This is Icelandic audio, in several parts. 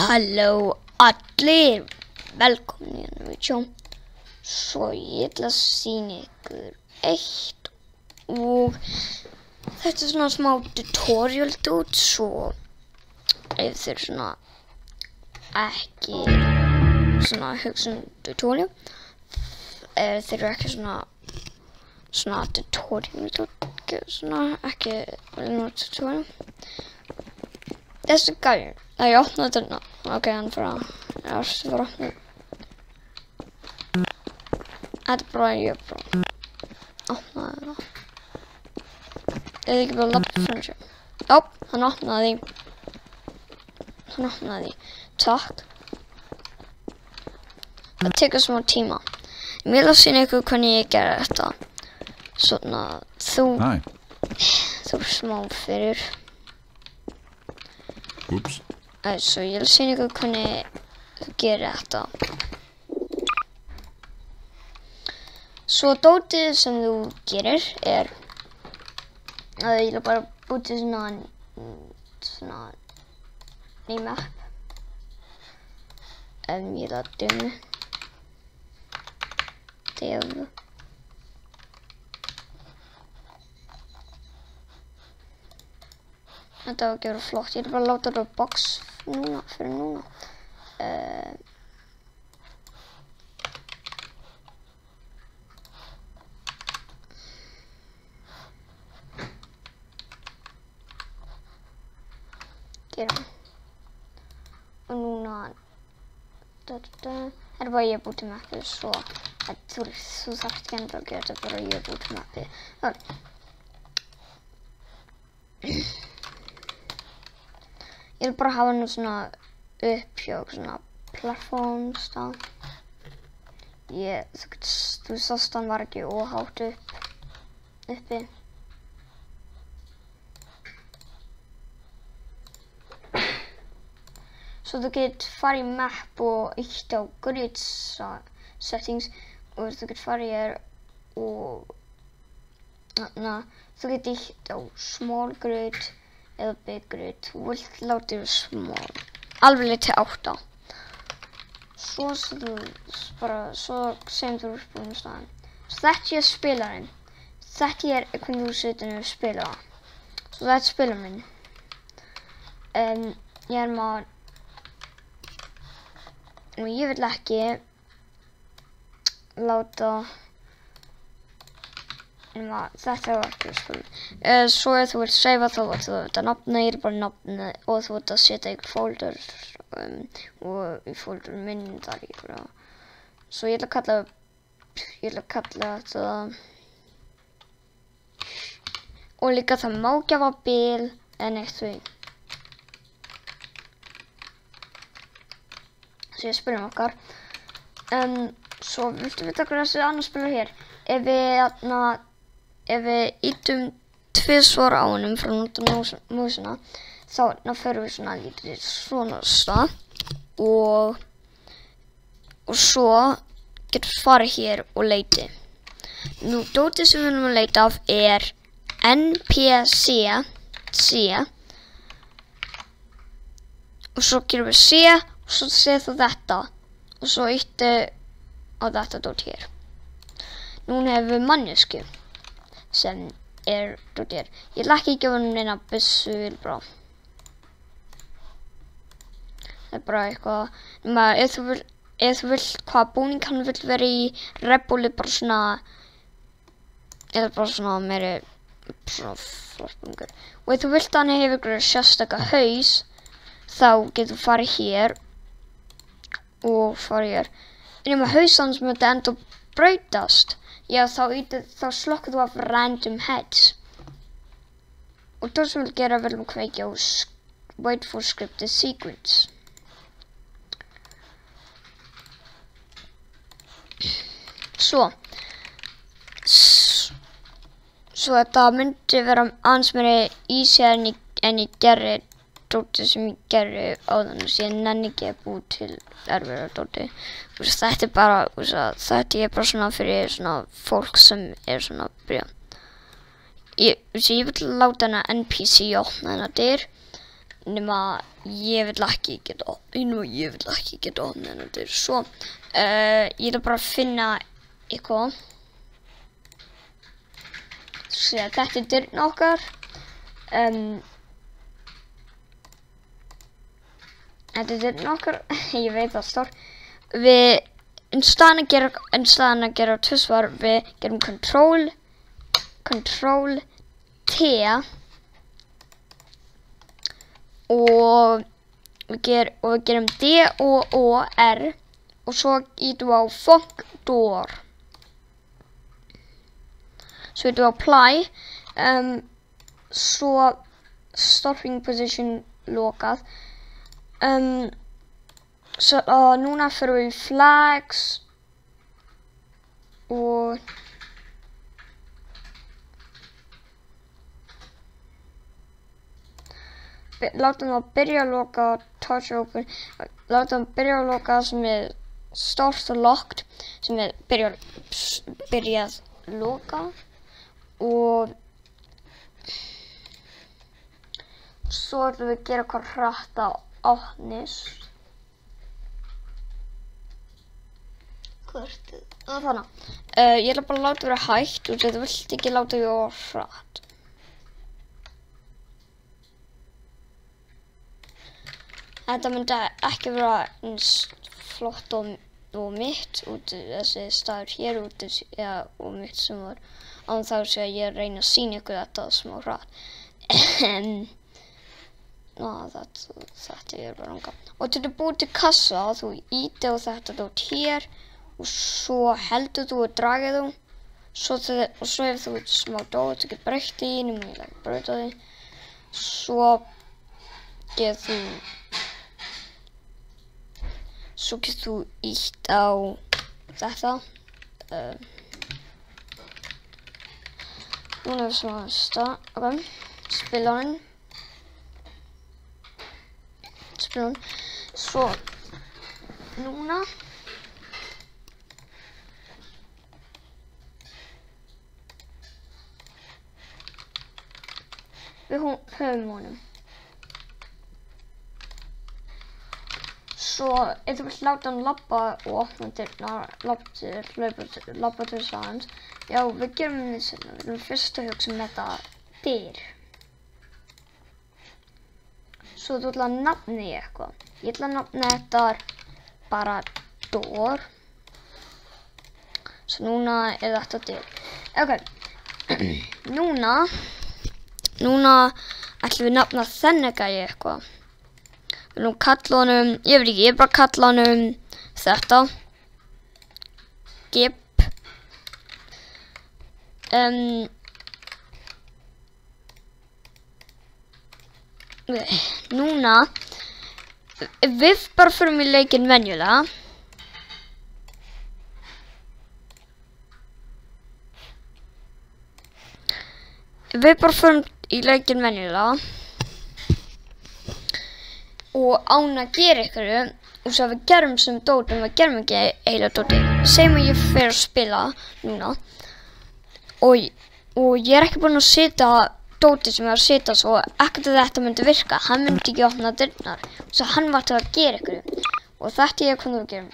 Halló allir, velkomin í hérna vídeó. Svo ég ætla að sýna ykkur eitt og þetta svona smá tutorial út, svo ef þeir svona ekki svona hugsa tutorial, ef þeir ekki svona tutorial svona ekki tutorial. Þessi gæi, ég opnaði þarna. Ok, hann frá. Það var opnað. Þetta bara ég bara opnaði það. Eða ekki bara lappa frá sér. Já, hann opnaði því. Takk. Það tekur smá tíma. Ég vil að sýna ykkur hvernig ég gera þetta. Svona, þú smá fyrir. Oops. Svo ég vil sýna ykkur hvernig þú gerir þetta. Svo dótið sem þú gerir að ég vil bara búti svona ný möpp. Ég vil að dev. Þetta var að gera flott. Ég vil bara láta þetta box fyrir núna. Gera. Og núna þetta er bara ég búti möppið, svo þú þarft ekki endur að gera þetta, bara ég búti möppið. Ég vil bara hafa nú svona uppjók, svona plattformstað. Þú sást hann var ekki óhátt uppi. Svo þú getur farið í möpp og ítt á grid settings og þú getur farið hér og þú getur ítt á small grid eða big grid. Þú vilt láta þér small, alveg til 8. Svo segjum þú uppbúin staðan. Svo þetta er spilarinn. Þetta er hvernig þú setur niður spilara. Svo þetta er spilarinn minn. Ég maður. Og ég vil ekki láta þetta var ekki spilin. Svo ef þú vilt seifa þá þú þetta nafna, ég bara nafna og þú þetta setja ykkur folder og í folder myndar ykkur. Svo ég ætla að kalla þetta og líka það má ekki hafa bil en eitt því. Svo ég spilum okkar. Svo viltu vita hvað þessi annar spilar hér. Ef við ítum tvisvar á honum frá nota músina, þá förum við svona lítið svona stað og svo getum við farið hér og leiti. Nú, dótið sem við erum að leita af er NPC og svo gerum við C og svo séð þú þetta og svo íttu á þetta dót hér. Núna hefur við mannesku sem dót hér. Ég ætla ekki að gefa henni neina byssu, bara. Það er bara eitthvað, ef þú vilt hvaða búning hann vill vera í, rebúli bara svona, eða bara svona meiri svona flottbúningur. Og ef þú vilt hann hefur ykkur sérstaka haus, þá getur þú farið hér og farið hér. En ef hausans myndi enda breytast, já þá slokkur þú af random heads. Og það sem við gera viljum kveikja á wait for scripted sequence. Svo þetta myndi vera aðeins meiri easy en ég gerði dótið sem ég gerði áðan og ég nenni ekki að búi til erfiðara dótið. Þetta er bara svona fyrir svona fólk sem svona að byrja. Ég vil láta hana NPC opna hana dyr nema ég vil ekki geta opnað þennan dyr. Svo ég ætla bara að finna eitthvað. Þetta er dyrna okkar. Þetta er dyrna okkar. Ég veit það stór. Við en staðan að gera tvisvar, við gerum Ctrl T og við gerum D og O R og svo ítum við á font door. Svo ítum við á apply, svo stopping position lokað. Så núna fyrir við í flags og látum það byrja að loka, touch open, látum það byrja að loka sem er start og locked, sem er byrjað loka og svo ætlum við að gera hvað hratt á opnist. Þannig. Ég ætla bara að láta vera hægt og þetta vilt ekki láta vera hratt. Þetta myndi ekki vera eins flott og mitt út þessi staður hér út og mitt sem var án þá sé að ég reyna að sýna ykkur þetta smá hratt. Þetta er bara ranga. Og til að búið til kassa þú íti á þetta dót hér og svo heldur þú og dragið þú og svo ef þú smá dót þú getur breytt í nema ég ekki breyta því svo getur þú ítt á þetta núna er svona spila hann svo núna við höfum honum. Svo ef þú vilt láta hann labba og opna dyrnar, labba til staðans. Já, við gerum þetta seinna. Við erum fyrst að hugsa þetta dyr. Svo þú ætla að nafna í eitthvað. Ég ætla að nafna þetta bara door. Svo núna er þetta dyr. Ok, núna ætlum við nafna þennan gæi eitthvað. Við viljum kalla honum, ég veit ekki, ég bara kalla honum þetta. Gip. Núna, við bara förum í leikinn venjulega. Við bara förum í leikinn venjulega og án að gera ykkur og svo við gerum sem dót en við gerum ekki heila dóti. Segjum að ég fer að spila núna og ég er ekki búinn að setja dóti sem ég var að setja svo ekkert að þetta myndi virka. Hann myndi ekki opna dyrnar svo hann var til að gera ykkur og þetta er hvernig við gerum.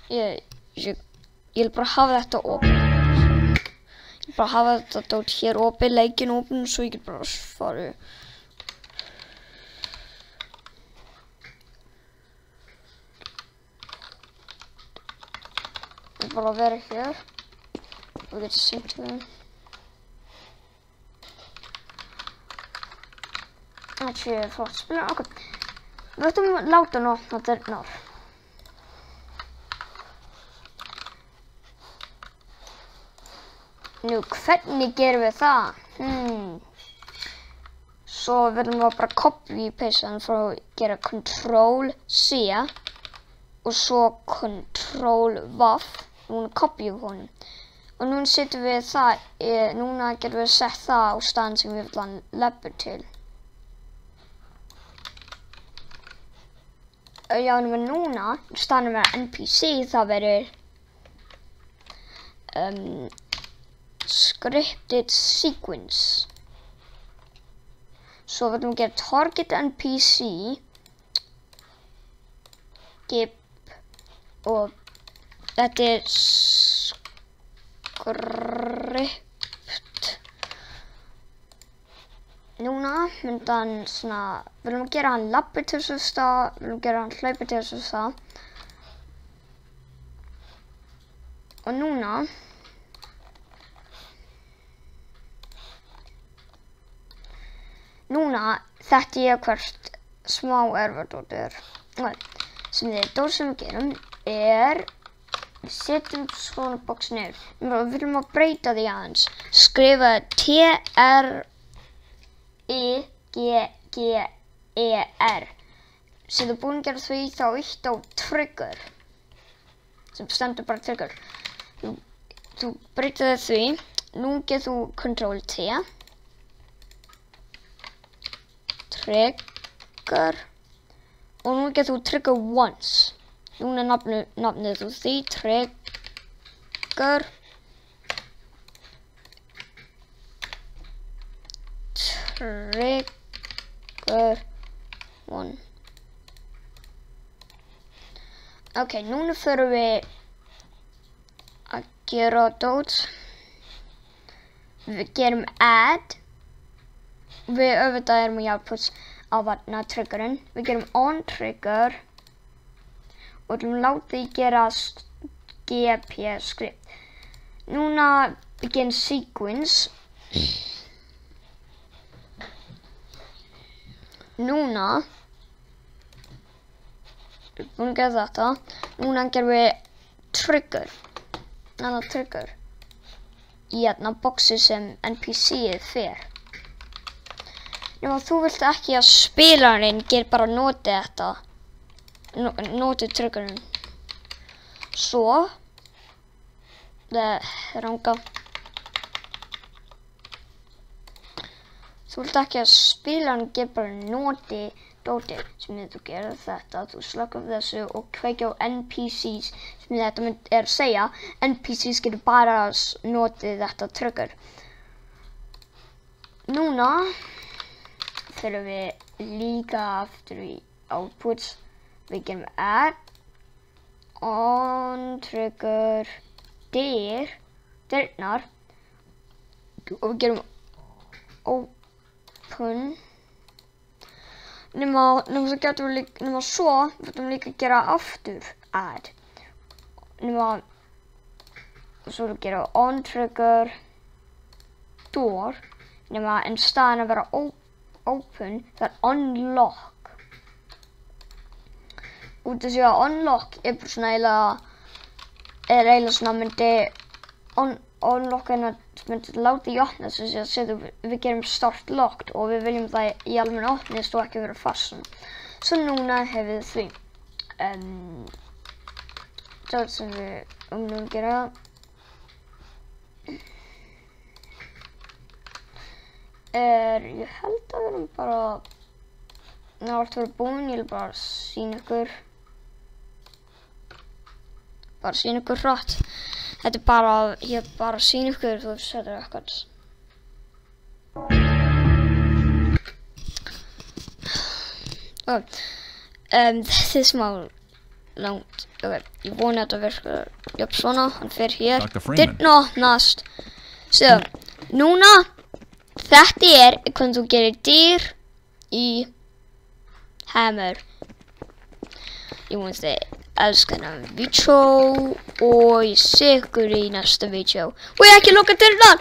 Ég vil bara hafa þetta opið. Ég vil bara hafa þetta dót hér opið, leikinn opið og svo ég get bara farið. Ég vil bara vera hér og geta sýnt við. Þetta er flott spila. Ok, við ætlum að láta hann opna dyrnar. Nú, hvernig gerum við það? Svo verðum við bara copy paste hann frá að gera Ctrl C og svo Ctrl V. Núna copy honum. Og núna setjum við það, núna getum við sett það á staðan sem við viljum leppur til. Já, núna staðan verður NPC, það verður scripted sequence. Svo við ætlum að gera target NPC skip og þetta script. Núna myndi hann svona, við viljum gera hann labbi til þess stað, við viljum gera hann hlaupi til þess stað. Og núna þetta ég hvert smá erfardót sem við gerum við setjum svona box niður. Við viljum að breyta því aðeins. Skrifa TRIGGER. Sem þú búin að gera því þá ítt á trigger. Sem stendur bara trigger. Þú breytir því. Nú getur þú Ctrl T. Trigger. Og nú getur þú trigger once. Núna nafnið þú því trigger. Trigger one. Ok, núna förum við að gera dót. Við gerum add. Við auðvitað erum í outputs á vatna triggerinn. Við gerum on trigger. Og við ætlum að láta því gera GP script. Núna begin sequence. Núna við erum búin að gera þetta. Núna gerum við trigger. Annar trigger. Í hérna boxi sem NPC-ið fer. Nefnum að þú vilt ekki að spilarinn bara noti þetta. Noti triggerinn. Svo ranga. Þú vilt ekki að spilarinn bara noti dótið sem þú gerir þetta. Þú slökkar þessu og kveikja á NPCs sem þetta að segja. NPCs getur bara notið þetta trigger. Núna fyrir við líka aftur í outputs. Við gerum add, on trigger, dyrnar og við gerum open. Nema svo við getum líka að gera aftur add. Og svo við gera on trigger, door. Nema en staðan að vera open, það er unlock. Út af því að unlock bara svona eiginlega svona myndi unlock myndi láta í opna þess að við gerum start locked og við viljum það í almenna opnist og ekki vera fast. Svo núna hefur við því það sem við að gera. Ég held að við erum bara nátt að vera búin. Ég vil bara sýna ykkur hratt. Þetta er bara, ég bara sýna ykkur, þú setur eitthvað. Þetta er smá langt. Ég vona að þetta virkar. Jöp, svona, hann fer hér. Dyrna opnast. Svo, núna, þetta hvernig þú gerir dyr í hammer. Ég vona þið elskar þennan vídeó og ég sé ykkur í næsta vídeó. Og ég ekki loka dyrnar!